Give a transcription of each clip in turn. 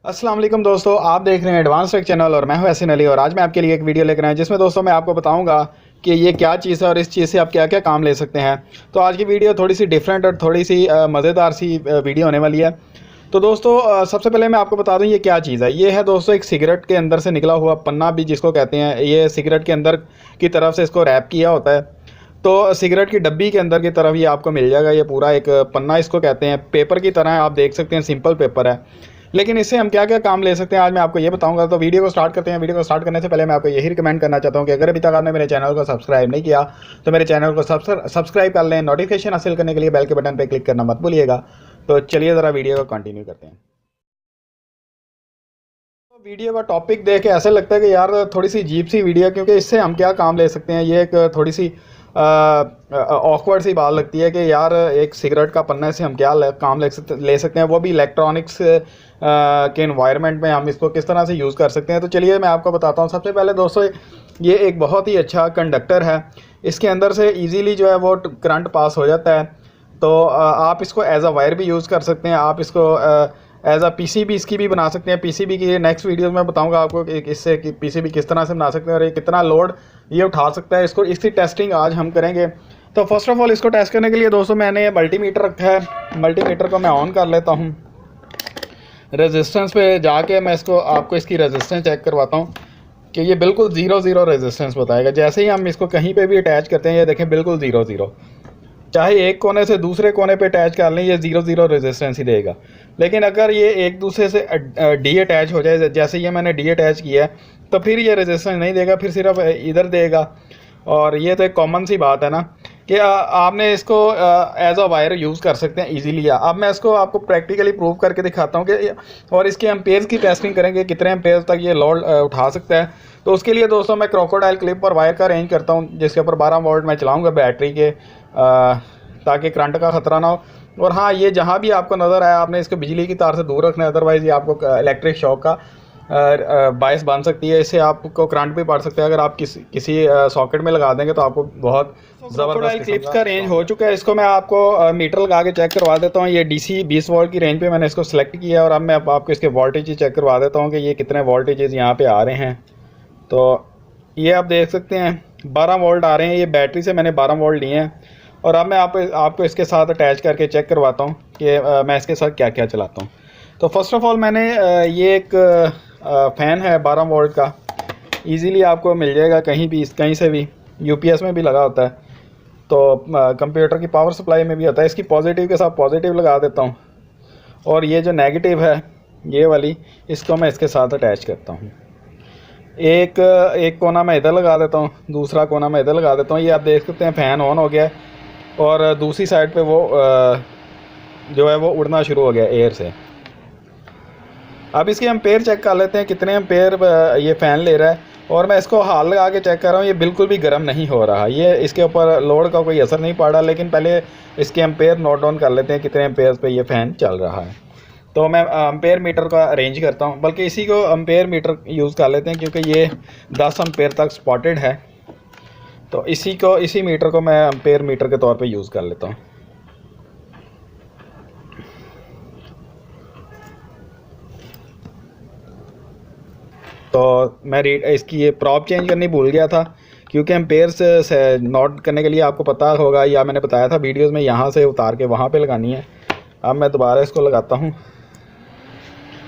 अस्सलाम वालेकुम दोस्तों, आप देख रहे हैं एडवांस टेक चैनल और मैं हूं हसीन अली। और आज मैं आपके लिए एक वीडियो लेकर आया जिसमें दोस्तों मैं आपको बताऊंगा कि ये क्या चीज़ है और इस चीज़ से आप क्या क्या काम ले सकते हैं। तो आज की वीडियो थोड़ी सी डिफरेंट और थोड़ी सी मज़ेदार सी वीडियो होने वाली है। तो दोस्तों सबसे पहले मैं आपको बता दूं ये क्या चीज़ है। ये है दोस्तों एक सिगरेट के अंदर से निकला हुआ पन्ना भी जिसको कहते हैं। ये सिगरेट के अंदर की तरफ से इसको रैप किया होता है। तो सिगरेट की डब्बी के अंदर की तरफ ये आपको मिल जाएगा। ये पूरा एक पन्ना इसको कहते हैं, पेपर की तरह है, आप देख सकते हैं सिंपल पेपर है। लेकिन इससे हम क्या क्या काम ले सकते हैं आज मैं आपको ये बताऊंगा। तो वीडियो को स्टार्ट करते हैं। वीडियो को स्टार्ट करने से पहले मैं आपको यही रिकमेंड करना चाहता हूं कि अगर अभी तक आपने मेरे चैनल को सब्सक्राइब नहीं किया तो मेरे चैनल को सब्सक्राइब कर लें। नोटिफिकेशन हासिल करने के लिए बेल के बटन पर क्लिक करना मत भूलिएगा। तो चलिए ज़रा वीडियो को कंटिन्यू करते हैं। तो वीडियो का टॉपिक देख के ऐसा लगता है कि यार थोड़ी सी अजीब सी वीडियो है, क्योंकि इससे हम क्या काम ले सकते हैं। ये एक थोड़ी सी ऑकवर्ड सी बात लगती है कि यार एक सिगरेट का पन्ना से हम क्या काम ले सकते हैं, वो भी इलेक्ट्रॉनिक्स के इन्वायरमेंट में हम इसको किस तरह से यूज़ कर सकते हैं। तो चलिए मैं आपको बताता हूँ। सबसे पहले दोस्तों ये एक बहुत ही अच्छा कंडक्टर है। इसके अंदर से इजीली जो है वो करंट पास हो जाता है। तो आप इसको एज अ वायर भी यूज़ कर सकते हैं। आप इसको एज अ पीसीबी इसकी भी बना सकते हैं। पीसीबी की नेक्स्ट वीडियो में बताऊंगा आपको कि इससे कि पीसीबी किस तरह से बना सकते हैं और ये कितना लोड ये उठा सकता है। इसकी टेस्टिंग आज हम करेंगे। तो फर्स्ट ऑफ ऑल इसको टेस्ट करने के लिए दोस्तों मैंने ये मल्टीमीटर रखा है। मल्टीमीटर को मैं ऑन कर लेता हूँ। रेजिस्टेंस पे जाके मैं इसको आपको इसकी रेजिस्टेंस चेक करवाता हूँ कि ये बिल्कुल ज़ीरो रेजिस्टेंस बताएगा। जैसे ही हम इसको कहीं पे भी अटैच करते हैं ये देखें बिल्कुल ज़ीरो। चाहे एक कोने से दूसरे कोने पे अटैच कर लें ये ज़ीरो रेजिस्टेंस ही देगा। लेकिन अगर ये एक दूसरे से डी अटैच हो जाए, जैसे ये मैंने डी अटैच किया है, तो फिर ये रेजिस्टेंस नहीं देगा, फिर सिर्फ इधर देगा। और ये तो एक कॉमन सी बात है ना कि आपने इसको एज अ वायर यूज़ कर सकते हैं इजीली। अब मैं इसको आपको प्रैक्टिकली प्रूव करके दिखाता हूँ कि और इसके एम्पेयर्स की टेस्टिंग करेंगे कितने एम्पेयर्स तक ये लोड उठा सकता है। तो उसके लिए दोस्तों मैं क्रोकोडाइल क्लिप और वायर का अरेंज करता हूँ जिसके ऊपर 12 वोल्ट मैं चलाऊँगा बैटरी के, ताकि करंट का ख़तरा ना हो। और हाँ, ये जहाँ भी आपको नज़र आया आपने इसको बिजली की तार से दूर रखना है, अदरवाइज़ ये आपको इलेक्ट्रिक शॉक का बायस बन सकती है। इससे आपको करंट भी पड़ सकता है। अगर आप किसी सॉकेट में लगा देंगे तो आपको बहुत ज़बरदस्त क्लिप्स का रेंज हो चुका है। इसको मैं आपको मीटर लगा के चेक करवा देता हूँ। ये डीसी 20 वोल्ट की रेंज पे मैंने इसको सेलेक्ट किया है। और अब मैं आपको इसके वोल्टेज चेक करवा देता हूँ कि ये कितने वोल्टेजेस यहाँ पे आ रहे हैं। तो ये आप देख सकते हैं 12 वोल्ट आ रहे हैं। ये बैटरी से मैंने 12 वोल्ट लिए हैं। और अब मैं आपको इसके साथ अटैच करके चेक करवाता हूँ कि मैं इसके साथ क्या क्या चलाता हूँ। तो फर्स्ट ऑफ़ ऑल मैंने ये एक फ़ैन है 12 वोल्ट का, इजीली आपको मिल जाएगा कहीं से भी। यूपीएस में भी लगा होता है, तो कंप्यूटर की पावर सप्लाई में भी होता है। इसकी पॉजिटिव के साथ पॉजिटिव लगा देता हूँ और ये जो नेगेटिव है ये वाली, इसको मैं इसके साथ अटैच करता हूँ। एक कोना मैं इधर लगा देता हूँ, दूसरा कोना मैं इधर लगा देता हूँ। ये आप देख सकते हैं फ़ैन ऑन हो गया है और दूसरी साइड पे वो जो है वो उड़ना शुरू हो गया एयर से। अब इसके एम्पेयर चेक कर लेते हैं कितने एम्पेयर ये फ़ैन ले रहा है। और मैं इसको हाथ लगा के चेक कर रहा हूँ, ये बिल्कुल भी गर्म नहीं हो रहा। ये इसके ऊपर लोड का कोई असर नहीं पड़ रहा। लेकिन पहले इसके एम्पेयर नोट डाउन कर लेते हैं कितने एम्पेयर पे ये फ़ैन चल रहा है। तो मैं एम्पेयर मीटर का अरेंज करता हूँ, बल्कि इसी को एम्पेयर मीटर यूज़ कर लेते हैं क्योंकि ये 10 एम्पेयर तक स्पॉटेड है। तो इसी मीटर को मैं एम्पेयर मीटर के तौर पे यूज़ कर लेता हूँ। तो मैं इसकी ये प्रॉप चेंज करनी भूल गया था, क्योंकि एम्पेयर्स से नोट करने के लिए आपको पता होगा या मैंने बताया था वीडियोस में, यहाँ से उतार के वहाँ पे लगानी है। अब मैं दोबारा इसको लगाता हूँ।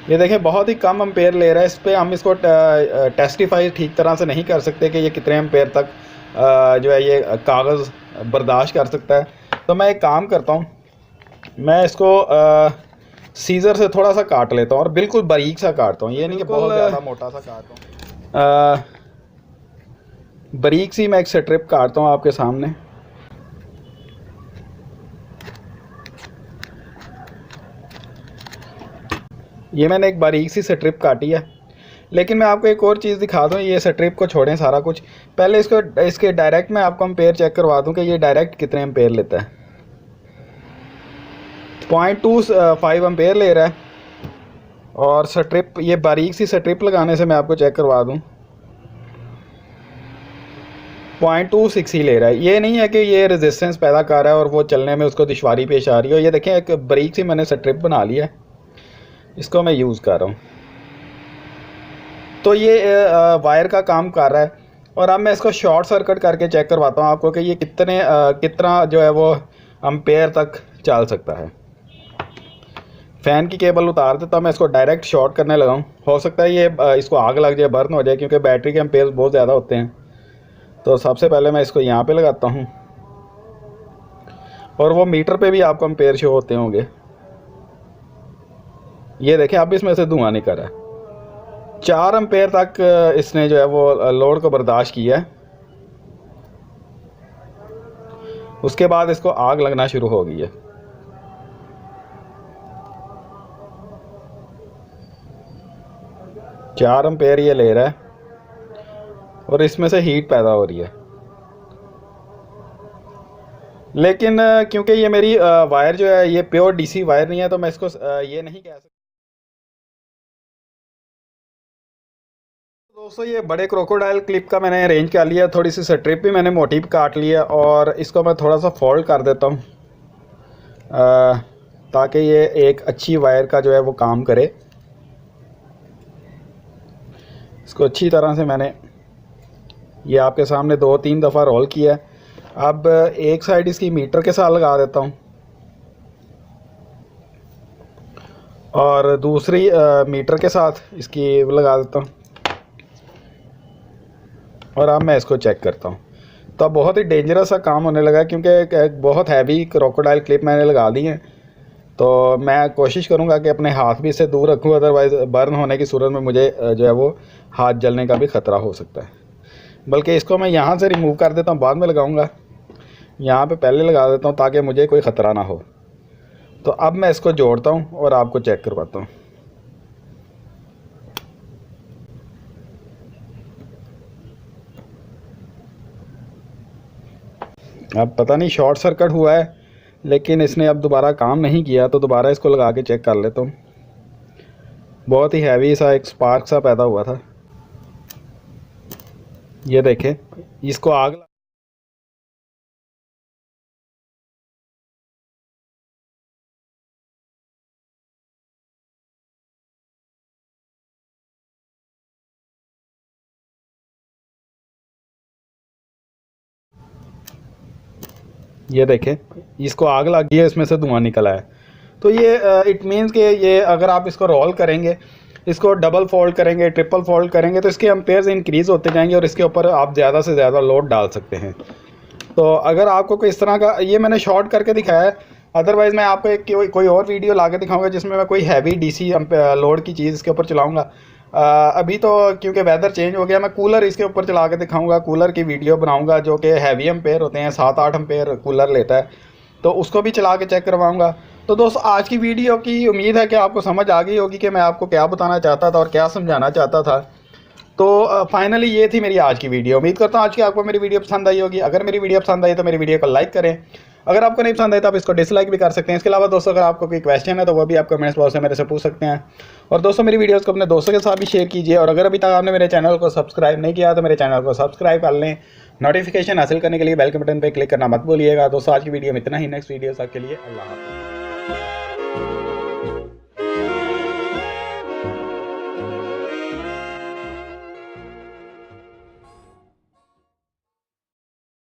ये देखें बहुत ही कम एम्पेयर ले रहा है। इस पर हम इसको टेस्टिफाई ठीक तरह से नहीं कर सकते कि ये कितने एम्पेयर तक जो है ये कागज़ बर्दाश्त कर सकता है। तो मैं एक काम करता हूँ, मैं इसको सीज़र से थोड़ा सा काट लेता हूँ और बिल्कुल बारीक सा काटता हूँ। ये नहीं कि बहुत ज़्यादा मोटा सा काटता हूँ। बारीक सी मैं एक स्ट्रिप काटता हूँ आपके सामने। ये मैंने एक बारीक सी स्ट्रिप काटी है। लेकिन मैं आपको एक और चीज़ दिखा दूँ, ये स्ट्रिप को छोड़ें सारा कुछ, पहले इसके डायरेक्ट मैं आपको एम्पेयर चेक करवा दूँ कि ये डायरेक्ट कितने एम्पेयर लेता है। 0.25 एम्पेयर ले रहा है। और स्ट्रिप, ये बारीक सी स्ट्रिप लगाने से मैं आपको चेक करवा दूँ 0.26 ही ले रहा है। ये नहीं है कि ये रेजिस्टेंस पैदा कर रहा है और वो चलने में उसको दुश्वारी पेश आ रही हो। ये देखें एक बारीक सी मैंने स्ट्रिप बना लिया है, इसको मैं यूज़ कर रहा हूँ। तो ये वायर का काम कर रहा है। और अब मैं इसको शॉर्ट सर्किट करके चेक करवाता हूँ आपको कि ये कितना जो है वो एम्पेयर तक चल सकता है। फ़ैन की केबल उतार देता हूँ, मैं इसको डायरेक्ट शॉर्ट करने लगा हूँ। हो सकता है ये इसको आग लग जाए, बर्न हो जाए, क्योंकि बैटरी के एम्पेयर बहुत ज़्यादा होते हैं। तो सबसे पहले मैं इसको यहाँ पे लगाता हूँ, और वो मीटर पे भी आपको एम्पेयर शो होते होंगे। ये देखें, अब इसमें से धुआं नहीं कर रहा है। 4 एम्पेयर तक इसने जो है वो लोड को बर्दाश्त किया है। उसके बाद इसको आग लगना शुरू हो गई है। चार एम्पेयर ये ले रहा है और इसमें से हीट पैदा हो रही है। लेकिन क्योंकि ये मेरी वायर जो है ये प्योर डीसी वायर नहीं है, तो मैं इसको ये नहीं कह सकता। दोस्तों, ये बड़े क्रोकोडाइल क्लिप का मैंने अरेंज कर लिया, थोड़ी सी स्ट्रिप भी मैंने मोटी काट लिया, और इसको मैं थोड़ा सा फोल्ड कर देता हूँ ताकि ये एक अच्छी वायर का जो है वो काम करे। इसको अच्छी तरह से मैंने ये आपके सामने 2-3 दफ़ा रोल किया है। अब एक साइड इसकी मीटर के साथ लगा देता हूँ और दूसरी मीटर के साथ इसकी लगा देता हूँ, और अब मैं इसको चेक करता हूँ। तो अब बहुत ही डेंजरस सा काम होने लगा, क्योंकि बहुत हैवी क्रोकोडाइल क्लिप मैंने लगा दी है। तो मैं कोशिश करूँगा कि अपने हाथ भी इससे दूर रखूँ, अदरवाइज़ बर्न होने की सूरत में मुझे जो है वो हाथ जलने का भी ख़तरा हो सकता है। बल्कि इसको मैं यहाँ से रिमूव कर देता हूँ, बाद में लगाऊँगा। यहाँ पे पहले लगा देता हूँ ताकि मुझे कोई ख़तरा ना हो। तो अब मैं इसको जोड़ता हूँ और आपको चेक करवाता हूँ। अब पता नहीं शॉर्ट सर्किट हुआ है, लेकिन इसने अब दोबारा काम नहीं किया, तो दोबारा इसको लगा के चेक कर लेता हूँ। बहुत ही हैवी सा एक स्पार्क सा पैदा हुआ था। ये देखें, इसको आग ये देखें, इसको आग लग गई है, इसमें से धुआं निकला है। तो ये इट मीन्स कि ये अगर आप इसको रोल करेंगे, इसको डबल फोल्ड करेंगे, ट्रिपल फोल्ड करेंगे, तो इसके एम्पेयर्स इंक्रीज़ होते जाएंगे और इसके ऊपर आप ज़्यादा से ज़्यादा लोड डाल सकते हैं। तो अगर आपको कोई इस तरह का, ये मैंने शॉर्ट करके दिखाया है, अदरवाइज़ मैं आपको एक कोई और वीडियो ला के दिखाऊँगा जिसमें मैं कोई हैवी डीसी लोड की चीज़ इसके ऊपर चलाऊँगा। अभी तो क्योंकि वेदर चेंज हो गया, मैं कूलर इसके ऊपर चला के दिखाऊंगा, कूलर की वीडियो बनाऊंगा जो कि हैवी एम्पेयर होते हैं, 7-8 एम्पेयर कूलर लेता है, तो उसको भी चला के चेक करवाऊंगा। तो दोस्तों, आज की वीडियो की उम्मीद है कि आपको समझ आ गई होगी कि मैं आपको क्या बताना चाहता था और क्या समझाना चाहता था। तो फाइनली ये थी मेरी आज की वीडियो। उम्मीद करता हूँ आज की आपको मेरी वीडियो पसंद आई होगी। अगर मेरी वीडियो पसंद आई तो मेरी वीडियो को लाइक करें। अगर आपको नहीं पसंद आई तो आप इसको डिसलाइक भी कर सकते हैं। इसके अलावा दोस्तों, अगर आपको कोई क्वेश्चन है तो वो भी आप कमेंट्स बॉक्स में मेरे से पूछ सकते हैं। और दोस्तों, मेरी वीडियोस को अपने दोस्तों के साथ भी शेयर कीजिए। और अगर अभी तक आपने मेरे चैनल को सब्सक्राइब नहीं किया तो मेरे चैनल को सब्सक्राइब कर लें। नोटिफिकेशन हासिल करने के लिए बेल के बटन पर क्लिक करना मत भूलिएगा। दोस्तों, आज की वीडियो में इतना ही। नेक्स्ट वीडियो तक के लिए अल्लाह हाफ़िज़।